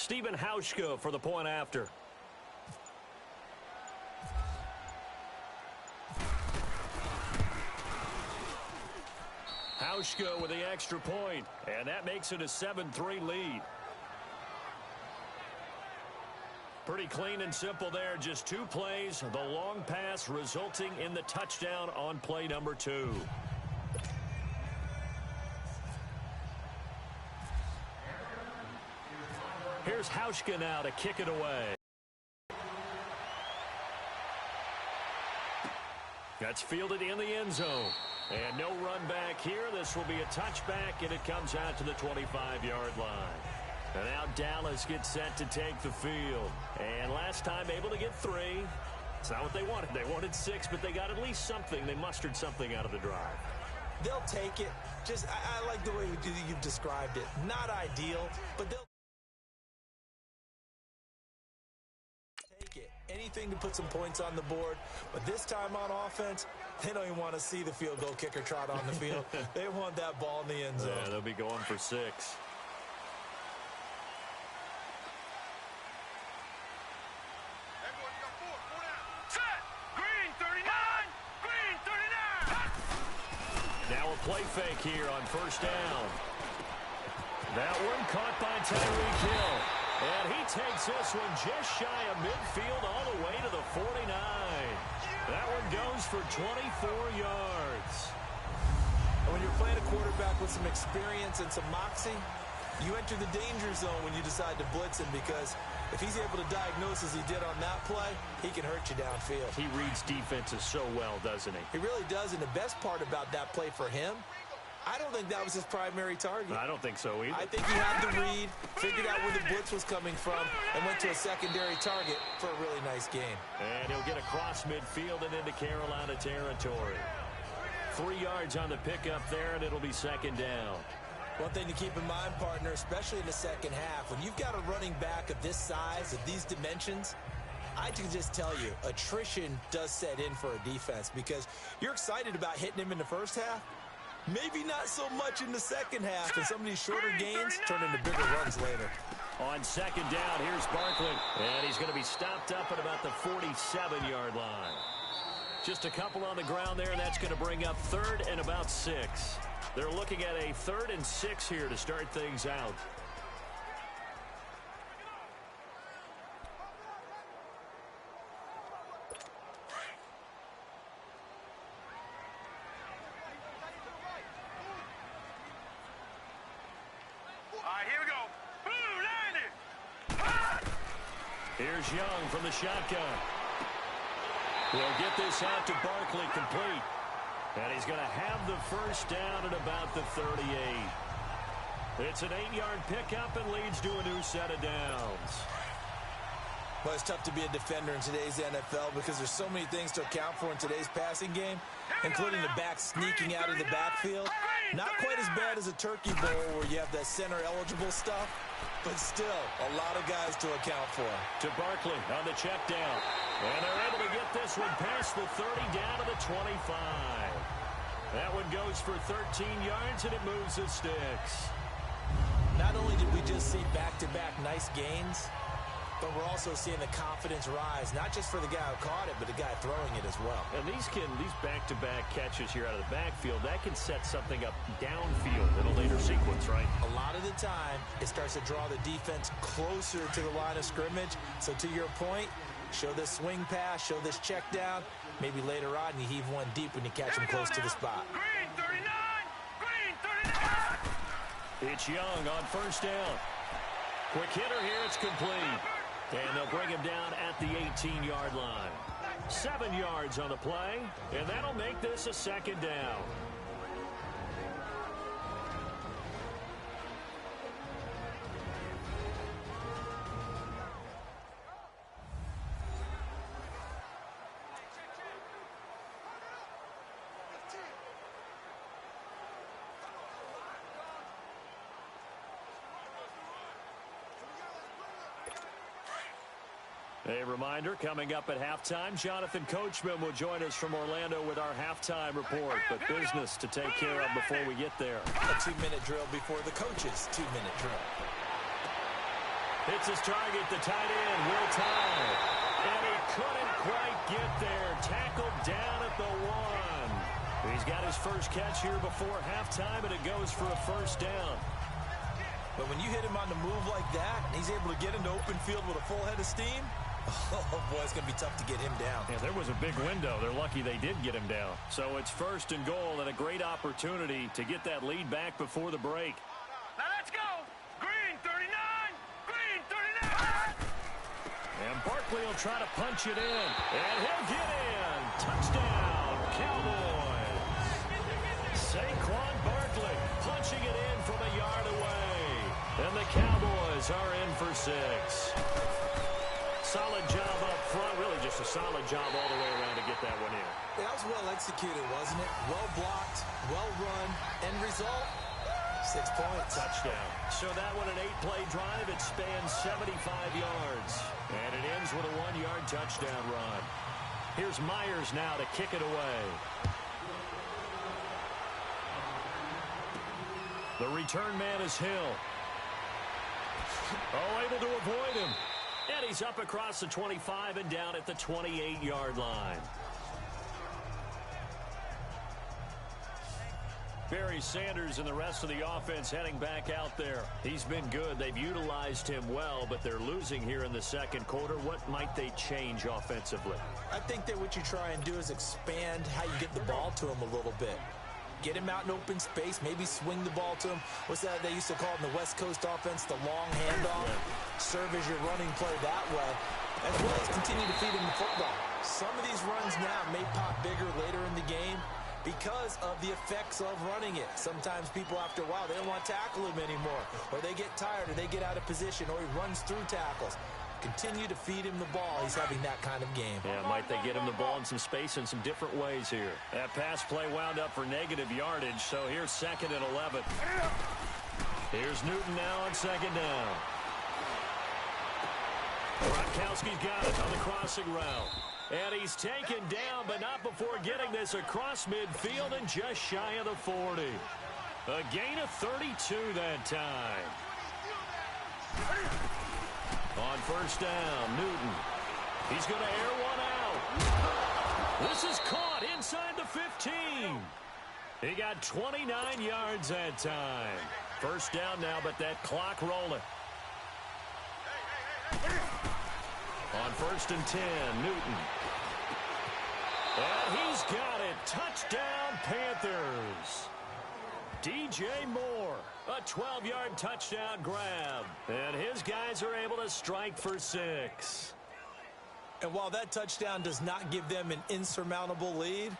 Stephen Hauschka for the point after. Hauschka with the extra point, and that makes it a 7-3 lead. Pretty clean and simple there. Just 2 plays. The long pass resulting in the touchdown on play number 2. Here's Hauschka now to kick it away. That's fielded in the end zone. And no run back here. This will be a touchback, and it comes out to the 25-yard line. And now Dallas gets set to take the field. And last time able to get 3. It's not what they wanted. They wanted 6, but they got at least something. They mustered something out of the drive. They'll take it. Just, I like the way you've described it. Not ideal, but they'll take it. Anything to put some points on the board. But this time on offense, they don't even want to see the field goal kicker trot on the field. They want that ball in the end zone. Yeah, they'll be going for 6. Play fake here on first down. That one caught by Tyreek Hill. And he takes this one just shy of midfield all the way to the 49. That one goes for 24 yards. And when you're playing a quarterback with some experience and some moxie, you enter the danger zone when you decide to blitz him, because if he's able to diagnose as he did on that play, he can hurt you downfield. He reads defenses so well, doesn't he? He really does, and the best part about that play for him, I don't think that was his primary target. I don't think so either. I think he had the read, figured out where the blitz was coming from, and went to a secondary target for a really nice game. And he'll get across midfield and into Carolina territory. 3 yards on the pickup there, and it'll be second down. One thing to keep in mind, partner, especially in the second half, when you've got a running back of this size, of these dimensions, I can just tell you, attrition does set in for a defense, because you're excited about hitting him in the first half, maybe not so much in the second half, and some of these shorter gains turn into bigger runs later. On second down, here's Barkley, and he's going to be stopped up at about the 47-yard line. Just a couple on the ground there, and that's going to bring up 3rd and about 6. They're looking at a 3rd and 6 here to start things out. All right, here we go. Here's Young from the shotgun. We'll get this out to Barkley, complete. And he's going to have the first down at about the 38. It's an 8-yard pickup and leads to a new set of downs. Well, it's tough to be a defender in today's NFL, because there's so many things to account for in today's passing game, including the back sneaking out of the backfield. Not quite as bad as a turkey bowl where you have that center-eligible stuff, but still a lot of guys to account for. To Barkley on the check down. And they're able to get this one past the 30 down to the 25. That one goes for 13 yards, and it moves the sticks. Not only did we just see back-to-back nice gains, but we're also seeing the confidence rise, not just for the guy who caught it, but the guy throwing it as well. And these back-to-back catches here out of the backfield, that can set something up downfield in a later sequence, right? A lot of the time, it starts to draw the defense closer to the line of scrimmage. So to your point, show this swing pass, show this check down. Maybe later on you heave one deep when you catch him close to the spot. Green 39! Green 39! It's Young on first down. Quick hitter here, it's complete. And they'll bring him down at the 18-yard line. 7 yards on the play, and that'll make this a second down. A reminder, coming up at halftime, Jonathan Coachman will join us from Orlando with our halftime report. But business to take care of before we get there. A 2-minute drill before the coach's 2-minute drill. It's his target, the tight end, Will Tye. And he couldn't quite get there. Tackled down at the 1. He's got his first catch here before halftime, and it goes for a first down. But when you hit him on the move like that, and he's able to get into open field with a full head of steam, oh, boy, it's going to be tough to get him down. Yeah, there was a big window. They're lucky they did get him down. So it's first and goal and a great opportunity to get that lead back before the break. Now let's go. Green 39. Green 39. And Barkley will try to punch it in. And he'll get in. Touchdown, Cowboys. Saquon Barkley punching it in from a yard away. And the Cowboys are in for 6. Solid job up front. Really just a solid job all the way around to get that one in. That was well executed, wasn't it? Well blocked, well run. End result, 6 points. Touchdown. So that one an 8-play drive. It spans 75 yards. And it ends with a 1-yard touchdown run. Here's Myers now to kick it away. The return man is Hill. Oh, able to avoid him. And he's up across the 25 and down at the 28-yard line. Barry Sanders and the rest of the offense heading back out there. He's been good. They've utilized him well, but they're losing here in the second quarter. What might they change offensively? I think that what you try and do is expand how you get the ball to him a little bit. Get him out in open space, maybe swing the ball to him. What's that they used to call it in the West Coast offense, the long handoff? Serve as your running play that way, as well as continue to feed him the football. Some of these runs now may pop bigger later in the game because of the effects of running it. Sometimes people, after a while, they don't want to tackle him anymore, or they get tired, or they get out of position, or he runs through tackles. Continue to feed him the ball. He's having that kind of game. Yeah, might they get him the ball in some space in some different ways here. That pass play wound up for negative yardage, so here's 2nd and 11. Here's Newton now on 2nd down. Gronkowski's got it on the crossing route. And he's taken down, but not before getting this across midfield and just shy of the 40. A gain of 32 that time. On first down, Newton. He's going to air one out. This is caught inside the 15. He got 29 yards that time. First down now, but that clock rolling. On 1st and 10, Newton. And he's got it. Touchdown, Panthers. DJ Moore, a 12-yard touchdown grab. And his guys are able to strike for 6. And while that touchdown does not give them an insurmountable lead,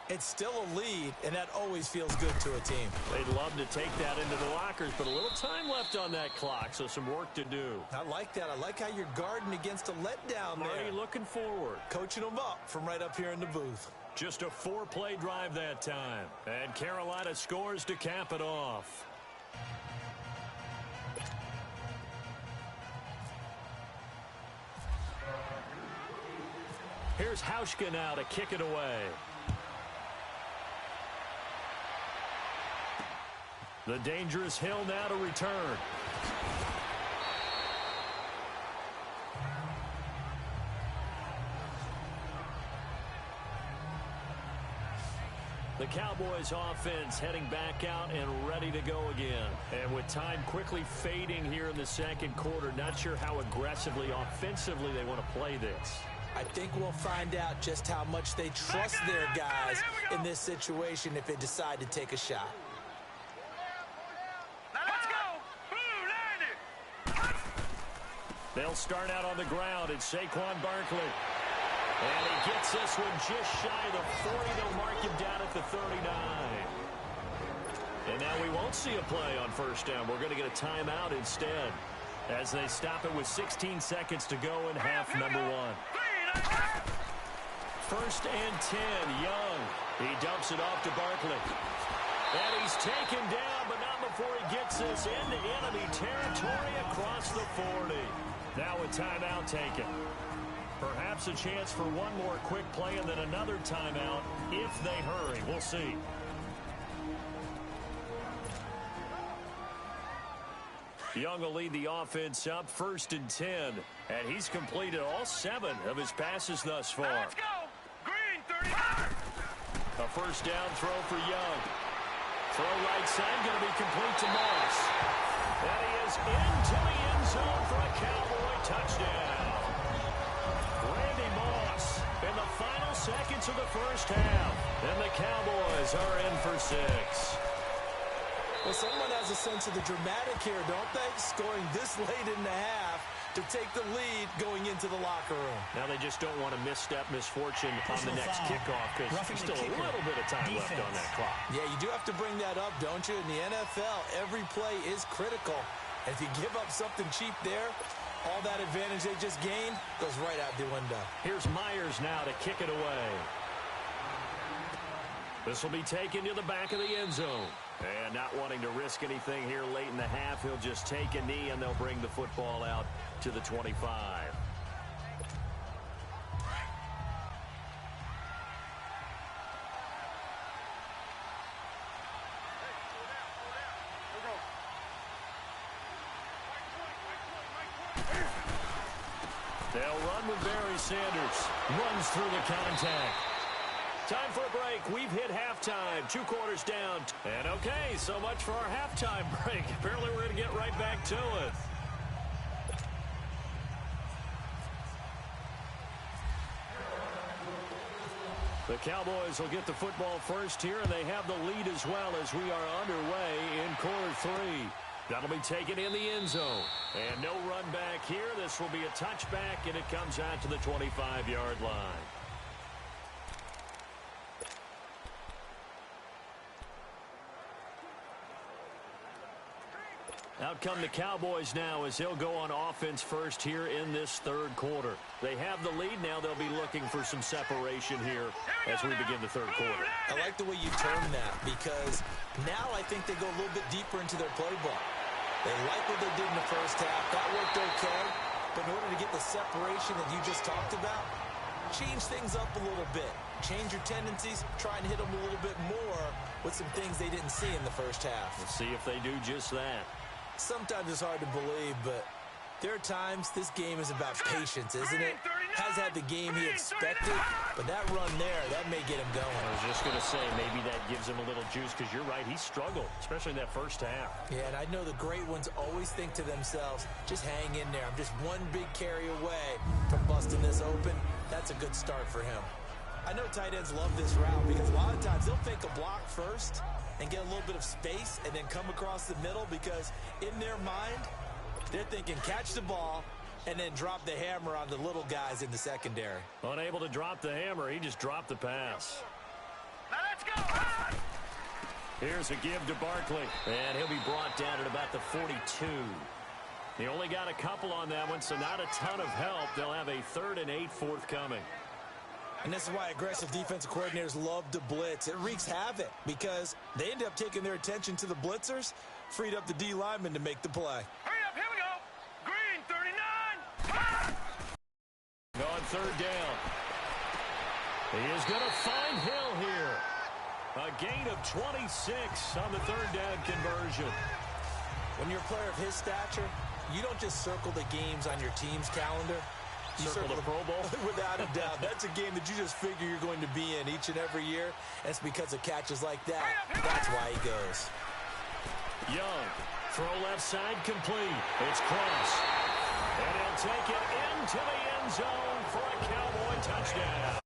it's still a lead, and that always feels good to a team. They'd love to take that into the lockers, but a little time left on that clock, so some work to do. I like that. I like how you're guarding against a letdown there. Already looking forward. Coaching them up from right up here in the booth. Just a 4-play drive that time. And Carolina scores to cap it off. Here's Hauschka now to kick it away. The dangerous Hill now to return. The Cowboys offense heading back out and ready to go again. And with time quickly fading here in the second quarter, not sure how aggressively, offensively they want to play this. I think we'll find out just how much they trust their guys in this situation if they decide to take a shot. Now let's go. Blue 90. They'll start out on the ground. It's Saquon Barkley. And he gets this one just shy of the 40. They'll mark him down at the 39. And now we won't see a play on first down. We're going to get a timeout instead as they stop it with 16 seconds to go in half number 1. 1st and 10, Young. He dumps it off to Barkley. And he's taken down, but not before he gets this into enemy territory across the 40. Now a timeout taken. Perhaps a chance for one more quick play and then another timeout if they hurry. We'll see. Young will lead the offense up 1st and 10. And he's completed all 7 of his passes thus far. Let's go. Green 39. A first down throw for Young. Throw right side, going to be complete to Moss. And he is into the end zone for a Cowboy touchdown. Randy Moss in the final seconds of the first half. And the Cowboys are in for 6. Well, someone has a sense of the dramatic here, don't they? Scoring this late in the half to take the lead going into the locker room. Now they just don't want to misstep misfortune on the next kickoff because there's still a little bit of time left on that clock. Yeah, you do have to bring that up, don't you? In the NFL, every play is critical. And if you give up something cheap there, all that advantage they just gained goes right out the window. Here's Myers now to kick it away. This will be taken to the back of the end zone. And not wanting to risk anything here late in the half, he'll just take a knee and they'll bring the football out to the 25. They'll run with Barry Sanders. Runs through the contact. Time for a break. We've hit halftime. 2 quarters down. And okay, so much for our halftime break. Apparently we're going to get right back to it. The Cowboys will get the football first here, and they have the lead as well as we are underway in quarter 3. That'll be taken in the end zone. And no run back here. This will be a touchback, and it comes out to the 25-yard line. Out come the Cowboys now as they'll go on offense first here in this 3rd quarter. They have the lead now. They'll be looking for some separation here as we begin the 3rd quarter. I like the way you term that because now I think they go a little bit deeper into their playbook. They like what they did in the first half. That worked okay. But in order to get the separation that you just talked about, change things up a little bit. Change your tendencies. Try and hit them a little bit more with some things they didn't see in the first half. Let's see if they do just that. Sometimes it's hard to believe, but there are times this game is about patience, isn't it? Has had the game he expected, but that run there, that may get him going. I was just going to say, maybe that gives him a little juice because you're right, he struggled, especially in that first half. Yeah, and I know the great ones always think to themselves, just hang in there. I'm just one big carry away from busting this open. That's a good start for him. I know tight ends love this route because a lot of times they'll fake a block first and get a little bit of space and then come across the middle because in their mind, they're thinking catch the ball and then drop the hammer on the little guys in the secondary. Unable to drop the hammer, he just dropped the pass. Now let's go. Here's a give to Barkley, and he'll be brought down at about the 42. He only got a couple on that one, so not a ton of help. They'll have a 3rd and 8 forthcoming. And this is why aggressive defensive coordinators love to blitz. It wreaks havoc because they end up taking their attention to the blitzers, freed up the D lineman to make the play. Hurry up, here we go. Green 39. On 3rd down. He is going to find Hill here. A gain of 26 on the 3rd down conversion. When you're a player of his stature, you don't just circle the games on your team's calendar. You circle the Pro Bowl? Without a doubt. That's a game that you just figure you're going to be in each and every year. And it's because of catches like that. That's why he goes. Young, throw left side complete. It's Cross. And he'll take it into the end zone for a Cowboy touchdown.